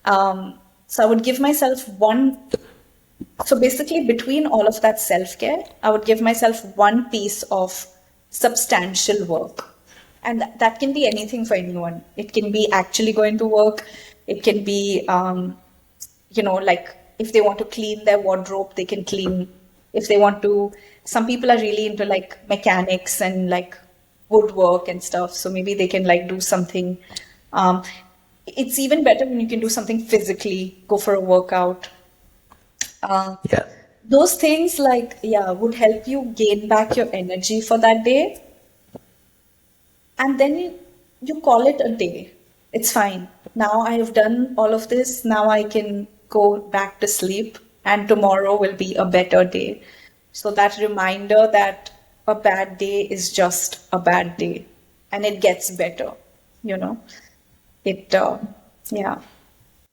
So I would give myself one. So basically, between all of that self-care, I would give myself one piece of substantial work. And that can be anything for anyone. It can be actually going to work. It can be, like if they want to clean their wardrobe, they can clean. If they want to, some people are really into like mechanics and like woodwork and stuff. So maybe they can like do something. It's even better when you can do something physically, go for a workout. Yeah. Those things would help you gain back your energy for that day. And then you call it a day. It's fine. Now I have done all of this. Now I can go back to sleep, and tomorrow will be a better day. So that reminder that a bad day is just a bad day and it gets better, you know. Yeah.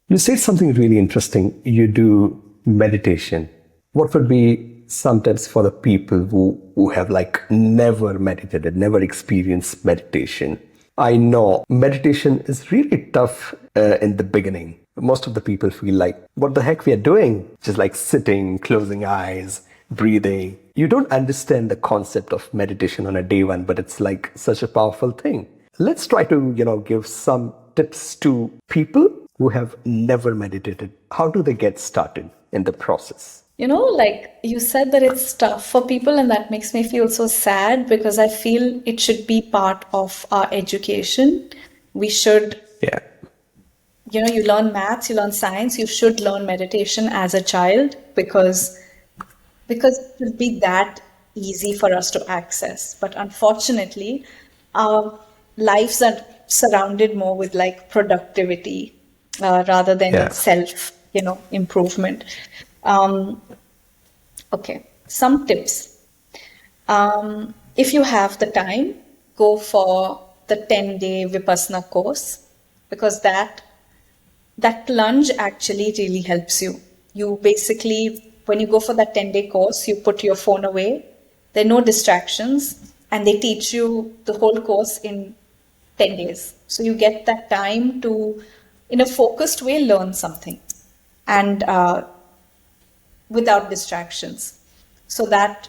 You said something really interesting. You do meditation. What would be some tips for the people who have like never meditated, never experienced meditation? I know meditation is really tough in the beginning. Most of the people feel like, what the heck we are doing? Just like sitting, closing eyes, breathing. You don't understand the concept of meditation on a day one, but it's like such a powerful thing. Let's try to, give some tips to people who have never meditated. How do they get started in the process? Like you said that it's tough for people, and that makes me feel so sad because I feel it should be part of our education. We should, Yeah. you learn maths, you learn science, you should learn meditation as a child because it will be that easy for us to access. But unfortunately, our lives are surrounded more with like productivity rather than Yeah. self, improvement. Okay, some tips. If you have the time, go for the 10-day Vipassana course because that plunge actually really helps you. You basically, when you go for that 10-day course, you put your phone away. There are no distractions, and they teach you the whole course in 10 days. So you get that time to, in a focused way, learn something. And without distractions, so that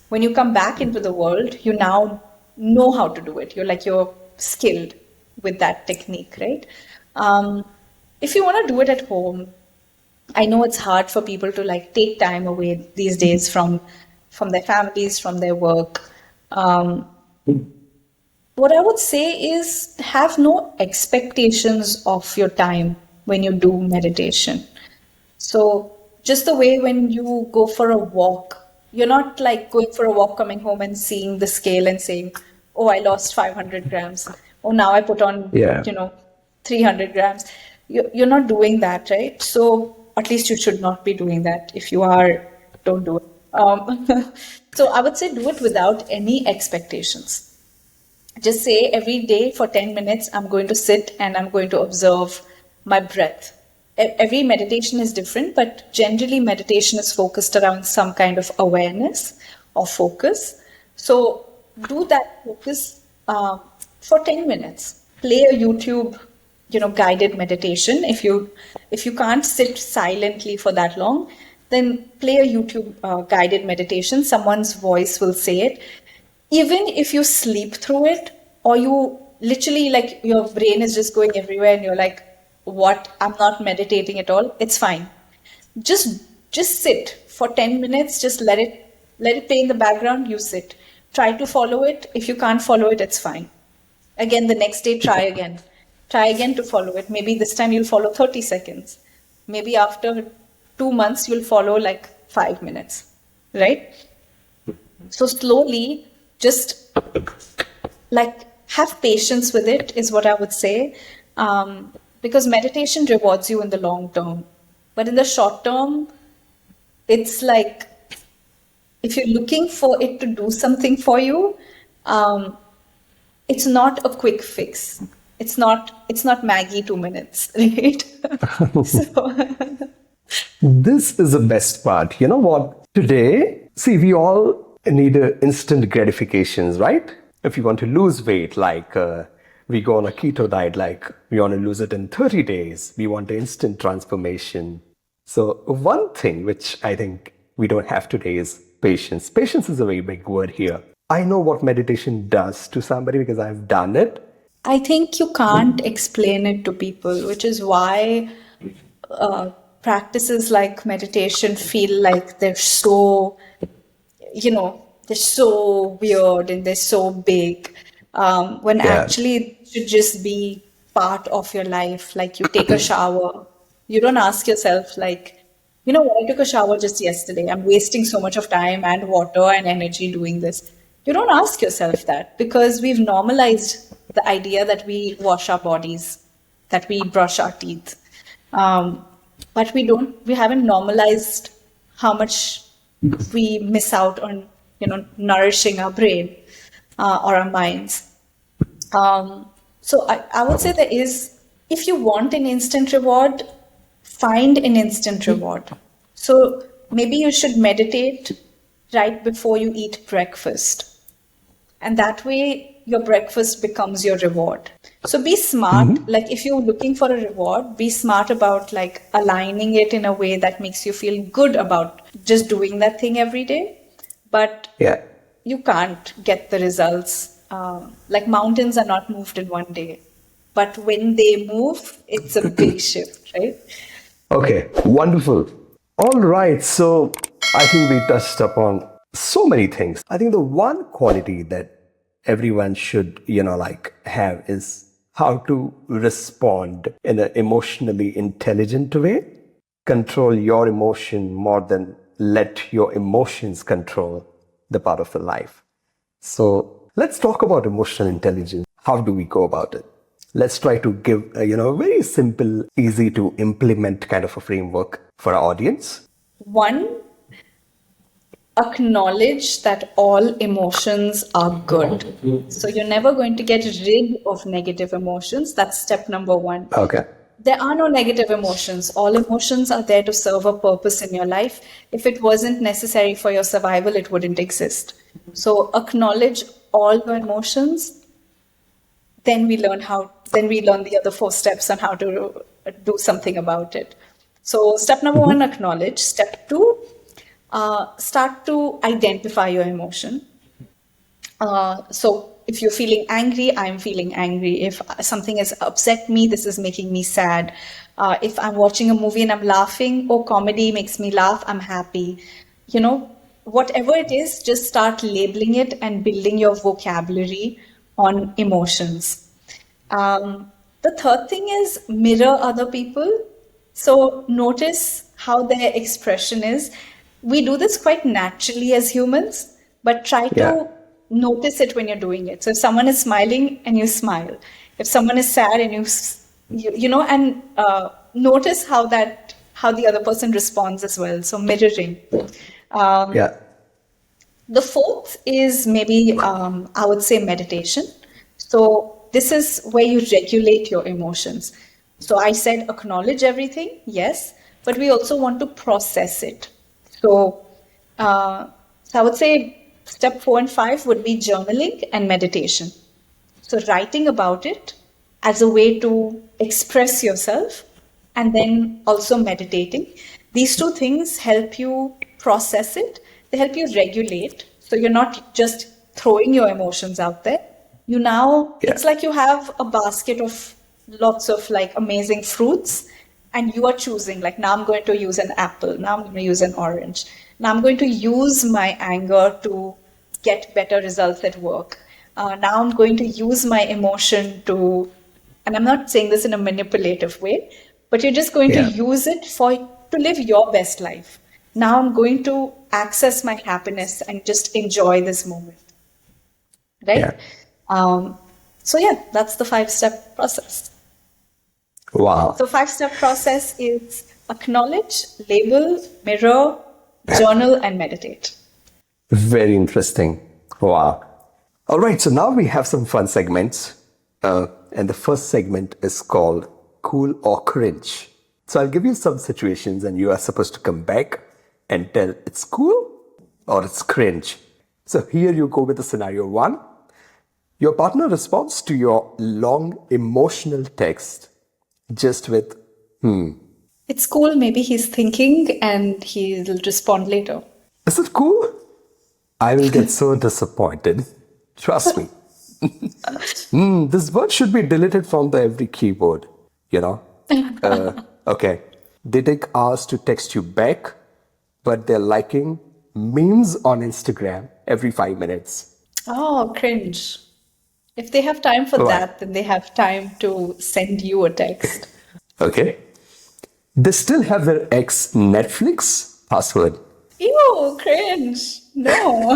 when you come back into the world, you now know how to do it. You're skilled with that technique, right? If you want to do it at home, I know it's hard for people to like take time away these days from their families, from their work. What I would say is have no expectations of your time when you do meditation. So just the way when you go for a walk, you're not like going for a walk, coming home and seeing the scale and saying, oh, I lost 500 grams. Oh, now I put on, Yeah. 300 grams. You're not doing that, right? So at least you should not be doing that. If you are, don't do it. So I would say do it without any expectations. Just say every day for 10 minutes, I'm going to sit and I'm going to observe my breath. Every meditation is different, but generally meditation is focused around some kind of awareness or focus. So do that focus for 10 minutes. Play a YouTube, guided meditation. If you can't sit silently for that long, then play a YouTube guided meditation. Someone's voice will say it. Even if you sleep through it, or you literally like your brain is just going everywhere and you're like, what? I'm not meditating at all. It's fine. Just sit for 10 minutes. Just let it play in the background. You sit. Try to follow it. If you can't follow it, it's fine. Again, the next day, try again. Try again to follow it. Maybe this time you'll follow 30 seconds. Maybe after 2 months, you'll follow like 5 minutes, right? So slowly, just like have patience with it is what I would say. Because meditation rewards you in the long term. But in the short term, it's like if you're looking for it to do something for you, it's not a quick fix. It's not Maggie 2 minutes, right? So This is the best part. You know what? Today, see, we all need instant gratifications, right? If you want to lose weight, like we go on a keto diet, like we want to lose it in 30 days. We want the instant transformation. So one thing which I think we don't have today is patience. Patience is a very big word here. I know what meditation does to somebody because I've done it. I think you can't explain it to people, which is why practices like meditation feel like they're so weird and they're so big, when Yeah. actually it should just be part of your life. Like you take a shower, you don't ask yourself, like, what, I took a shower just yesterday. I'm wasting so much of time and water and energy doing this. You don't ask yourself that because we've normalized the idea that we wash our bodies, that we brush our teeth. Um, but we haven't normalized how much we miss out on, nourishing our brain, or our minds. So I would say there is, if you want an instant reward, find an instant reward. So maybe you should meditate right before you eat breakfast. And that way your breakfast becomes your reward. So be smart. Like if you're looking for a reward, be smart about like aligning it in a way that makes you feel good about just doing that thing every day. But Yeah. you can't get the results. Like mountains are not moved in one day, but when they move, it's a big shift, right? Okay, wonderful. All right, so I think we touched upon so many things. I think the one quality that everyone should, like have is how to respond in an emotionally intelligent way. Control your emotion more than let your emotions control the part of your life. So let's talk about emotional intelligence. How do we go about it? Let's try to give a very simple, easy to implement kind of a framework for our audience. One, acknowledge that all emotions are good. So you're never going to get rid of negative emotions. That's step number one. Okay. There are no negative emotions. All emotions are there to serve a purpose in your life. If it wasn't necessary for your survival, it wouldn't exist. So acknowledge all your emotions. Then we learn the other 4 steps on how to do something about it. So step number one, acknowledge. Step two, start to identify your emotion. So if you're feeling angry, I'm feeling angry. If something has upset me, this is making me sad. If I'm watching a movie and I'm laughing, oh, comedy makes me laugh, I'm happy. Whatever it is, just start labeling it and building your vocabulary on emotions. The third thing is mirror other people. So notice how their expression is. We do this quite naturally as humans, but try Yeah. to notice it when you're doing it. So if someone is smiling and you smile, if someone is sad and and notice how the other person responds as well. So mirroring. Yeah. The fourth is maybe, I would say, meditation. So this is where you regulate your emotions. So I said acknowledge everything, yes, but we also want to process it. So I would say step 4 and 5 would be journaling and meditation. So writing about it as a way to express yourself, and then also meditating. These two things help you process it. They help you regulate. So you're not just throwing your emotions out there. It's like you have a basket of lots of like amazing fruits, and you are choosing, like, now I'm going to use an apple, now I'm going to use an orange, now I'm going to use my anger to get better results at work. Now I'm going to use my emotion to, and I'm not saying this in a manipulative way, but you're just going to Yeah. use it to live your best life. Now I'm going to access my happiness and just enjoy this moment, right? Yeah. So yeah, that's the 5-step process. Wow. So 5-step process is acknowledge, label, mirror, journal, and meditate. Very interesting. Wow. All right, so now we have some fun segments. And the first segment is called Cool or Cringe. So I'll give you some situations and you are supposed to come back and tell it's cool or it's cringe. So here you go with the scenario 1. Your partner responds to your long emotional text just with, It's cool. Maybe he's thinking and he'll respond later. Is it cool? I will get so disappointed. Trust me. This word should be deleted from the every keyboard, you know? Okay. They take hours to text you back, but they're liking memes on Instagram every 5 minutes. Oh, cringe. If they have time for Why? that, then they have time to send you a text. Okay. They still have their ex Netflix password. Ew, cringe. No.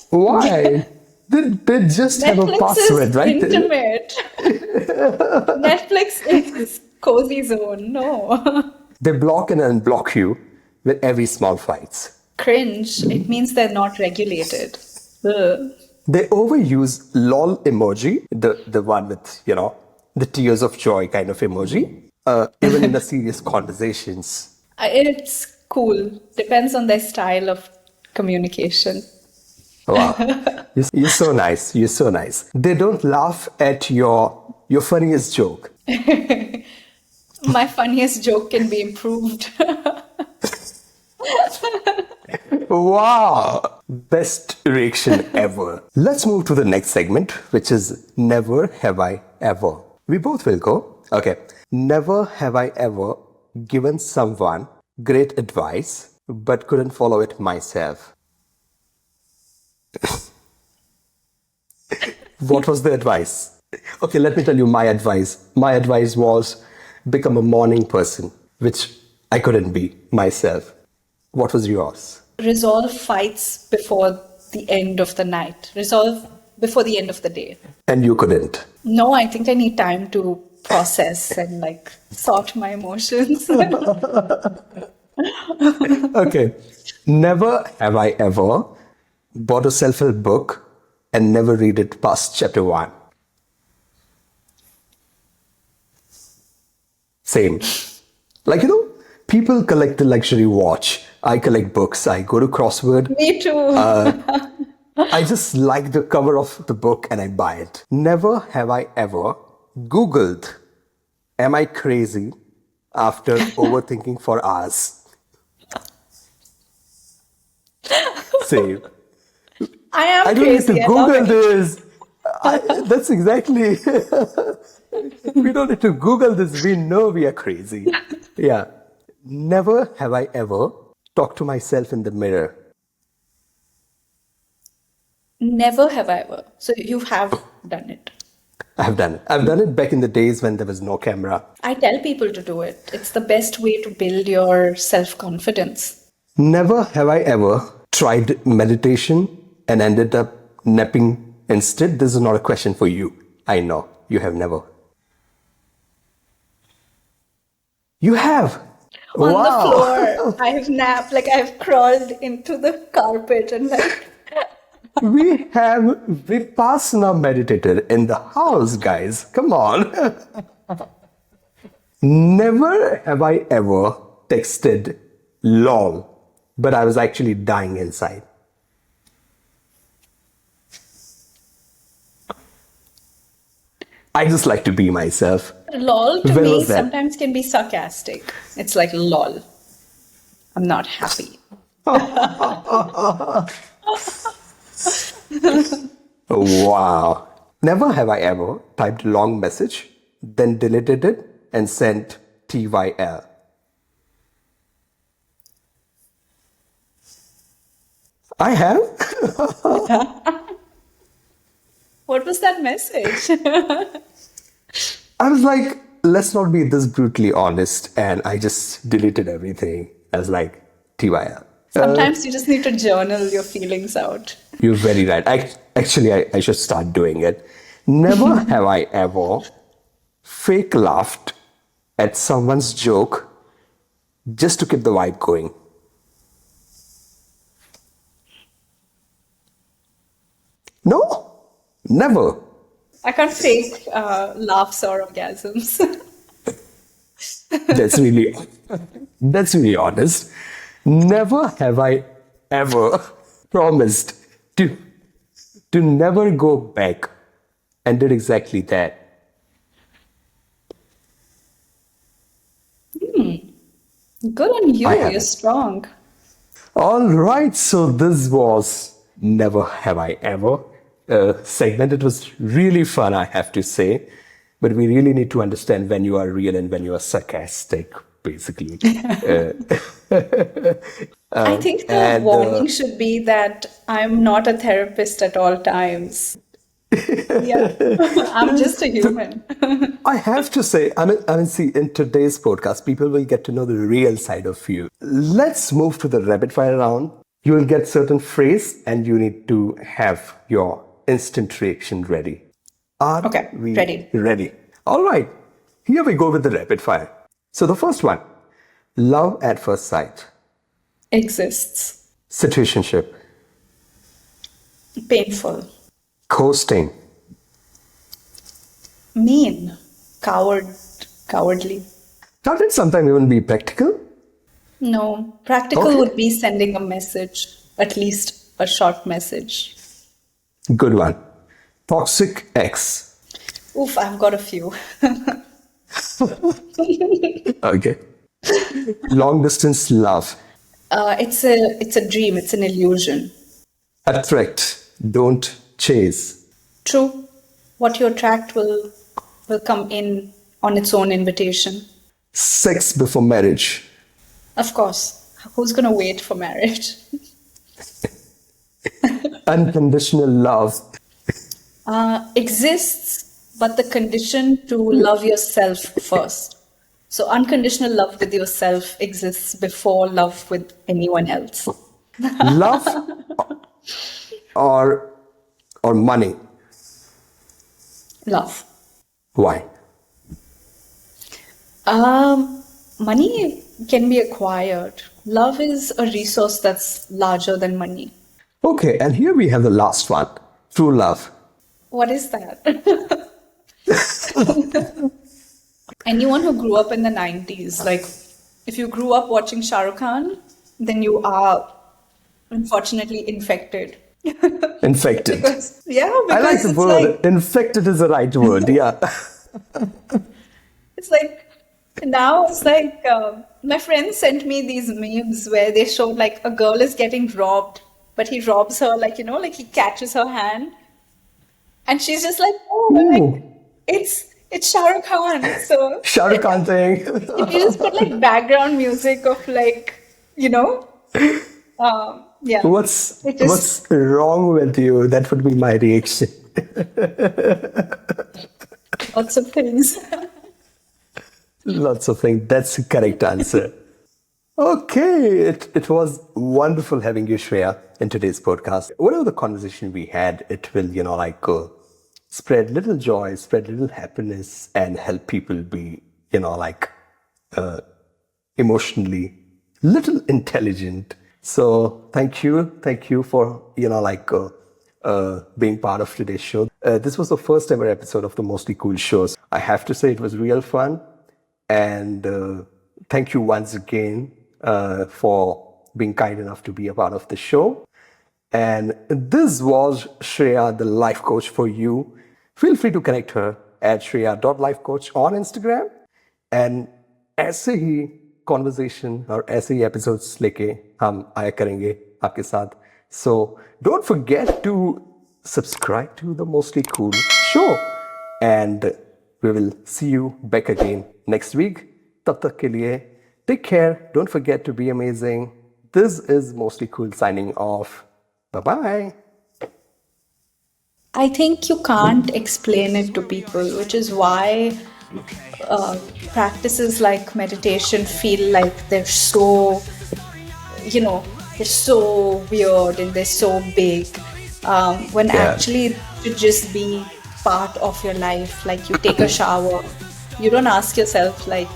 Why? They just have a Netflix is password, right? intimate. Netflix is cozy zone. No. They block and unblock you with every small fights. Cringe. It means they're not regulated. Ugh. They overuse lol emoji, the one with, the tears of joy kind of emoji, even in the serious conversations. It's cool. Depends on their style of communication. Wow. You're so nice. You're so nice. They don't laugh at your funniest joke. My funniest joke can be improved. Wow. Best reaction ever. Let's move to the next segment, which is Never Have I Ever. We both will go. Okay. Never have I ever given someone great advice, but couldn't follow it myself. What was the advice? Okay, let me tell you my advice. My advice was become a morning person, which I couldn't be myself. What was yours? Resolve fights before the end of the night. Resolve before the end of the day. And you couldn't. No, I think I need time to process and sort my emotions. Okay. Never have I ever bought a self-help book and never read it past chapter 1. Same. People collect the luxury watch. I collect books. I go to crossword. Me too. I just like the cover of the book and I buy it. Never have I ever Googled, am I crazy after overthinking for hours? Same. I am I don't need to crazy. I love Google it. this. That's exactly. We don't need to Google this. We know we are crazy. Yeah. Never have I ever talked to myself in the mirror. Never have I ever. So you have done it. I have done it. I've done it back in the days when there was no camera. I tell people to do it. It's the best way to build your self-confidence. Never have I ever tried meditation and ended up napping instead. This is not a question for you. I know you have never. You have. On Wow. the floor, I have napped, I've crawled into the carpet and We have Vipassana meditated in the house, guys. Come on. Never have I ever texted lol, but I was actually dying inside. I just like to be myself. lol to When me was that? sometimes can be sarcastic. It's like lol. I'm not happy. Wow. Never have I ever typed a long message, then deleted it and sent TYL. I have. What was that message? I was like, let's not be this brutally honest. And I just deleted everything as like TYL. Sometimes you just need to journal your feelings out. You're very right. I should start doing it. Never have I ever fake laughed at someone's joke just to keep the vibe going. No, never. I can't fake laughs or orgasms. That's really honest. Never have I ever promised to never go back and did exactly that. Good on you, I you're haven't. strong. All right, so this was Never Have I Ever. segment. It was really fun, I have to say. But we really need to understand when you are real and when you are sarcastic, basically. I think the and warning should be that I'm not a therapist at all times. Yeah, I'm just a human. I have to say, see, in today's podcast, people will get to know the real side of you. Let's move to the rapid fire round. You will get certain phrase and you need to have your instant reaction ready. Are Okay, we ready. ready? All right. Here we go with the rapid fire. So the first one, love at first sight, Exists. situationship, Painful. coasting, Mean. Cowardly. can't it sometimes even be practical? No, practical Okay. would be sending a message, at least a short message. Good one. Toxic ex. Oof, I've got a few. Okay. Long distance love. It's a dream, it's an illusion. Attract, don't chase. True. What you attract will come in on its own invitation. Sex before marriage. Of course. Who's gonna wait for marriage? Unconditional love. Exists, but the condition to love yourself first. So unconditional love with yourself exists before love with anyone else. Love or money. Love. Why? Money can be acquired. Love is a resource that's larger than money. Okay, and here we have the last one. True love. What is that? Anyone who grew up in the 90s, like if you grew up watching Shah Rukh Khan, then you are unfortunately infected. Infected. I like the it's word. like Infected is the right word. Yeah. it's like now it's like my friend sent me these memes where they showed like a girl is getting robbed, but he robs her like like he catches her hand, and she's just like, oh, like Ooh. it's Shah Rukh Khan. So Shah Rukh Khan thing. if you just put like background music of like yeah, What's it just wrong with you? That would be my reaction. lots of things. Lots of things. That's the correct answer. Okay, it was wonderful having you, Shreya, in today's podcast. Whatever the conversation we had, it will, spread little joy, spread little happiness, and help people be, emotionally little intelligent. So thank you for, being part of today's show. This was the first ever episode of the Mostly Kool Shows. I have to say it was real fun. And thank you once again for being kind enough to be a part of the show. And this was Shreya, the life coach for you. Feel free to connect her at shreya.lifecoach on Instagram. And ऐसे ही conversation और ऐसे ही episodes लेके हम आया करेंगे आपके साथ. So don't forget to subscribe to the Mostly Kool Show. And we will see you back again next week. तब तक के लिए take care. Don't forget to be amazing. This is Mostly Kool signing off. Bye-bye. I think you can't explain it to people, which is why practices like meditation feel like they're so, they're so weird and they're so big. When actually it should just be part of your life. Like you take a shower, you don't ask yourself like,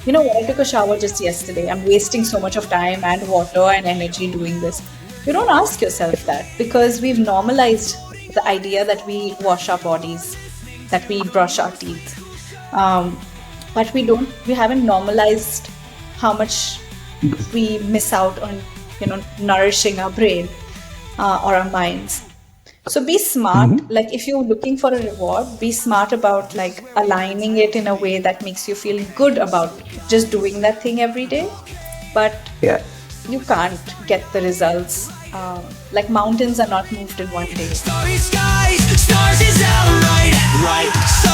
I took a shower just yesterday. I'm wasting so much of time and water and energy doing this. You don't ask yourself that because we've normalized the idea that we wash our bodies, that we brush our teeth. But we haven't normalized how much we miss out on, nourishing our brain or our minds. So be smart. Like if you're looking for a reward, be smart about like aligning it in a way that makes you feel good about just doing that thing every day. But you can't get the results like mountains are not moved in one day. Starry skies, stars is out, right?